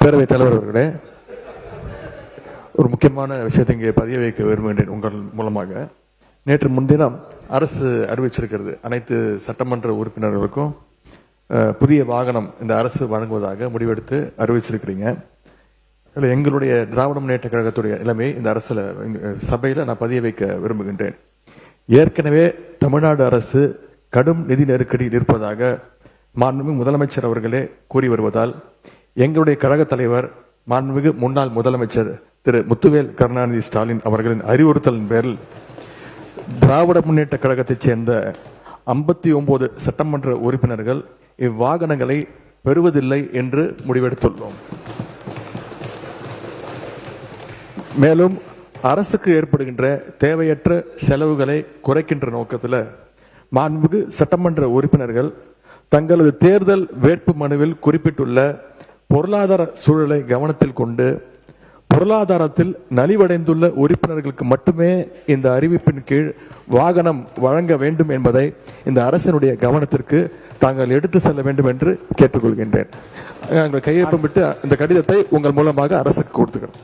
பேரவைத் தலைவர் அவர்களே, ஒரு முக்கியமான விஷயத்தை இங்கே பதிய வைக்க விரும்புகின்றேன் உங்கள் மூலமாக. நேற்று முன்தினம் அரசு அறிவிச்சிருக்கிறது, அனைத்து சட்டமன்ற உறுப்பினர்களுக்கும் புதிய வாகனம் இந்த அரசு வழங்குவதாக முடிவெடுத்து அறிவிச்சிருக்கிறீங்க. எங்களுடைய திராவிட முன்னேற்ற கழகத்துடைய நிலைமை இந்த அரசுல சபையில நான் பதிய வைக்க விரும்புகின்றேன். ஏற்கனவே தமிழ்நாடு அரசு கடும் நிதி நெருக்கடியில் இருப்பதாக மாண்புமிகு முதலமைச்சர் அவர்களே கூறி வருவதால் எங்களுடைய கழக தலைவர் மாண்புமிகு முன்னாள் முதலமைச்சர் திரு முத்துவேல் கருணாநிதி ஸ்டாலின் அவர்களின் அறிவுறுத்தலின் பேரில் திராவிட முன்னேற்ற கழகத்தைச் சேர்ந்த 59 சட்டமன்ற உறுப்பினர்கள் இவ்வாகனங்களை பெறுவதில்லை என்று முடிவெடுத்துள்ளோம். மேலும் அரசுக்கு ஏற்படுகின்ற தேவையற்ற செலவுகளை குறைக்கின்ற நோக்கத்தில் மாண்புமிகு சட்டமன்ற உறுப்பினர்கள் தங்களது தேர்தல் வேட்பு மனுவில் குறிப்பிட்டுள்ள பொருளாதார சூழலை கவனத்தில் கொண்டு பொருளாதாரத்தில் நலிவடைந்துள்ள உறுப்பினர்களுக்கு மட்டுமே இந்த அறிவிப்பின் கீழ் வாகனம் வழங்க வேண்டும் என்பதை இந்த அரசினுடைய கவனத்திற்கு தாங்கள் எடுத்து செல்ல வேண்டும் என்று கேட்டுக்கொள்கின்றேன். கையொப்பமிட்டு இந்த கடிதத்தை உங்கள் மூலமாக அரசுக்கு கொடுத்துக்கிறோம்.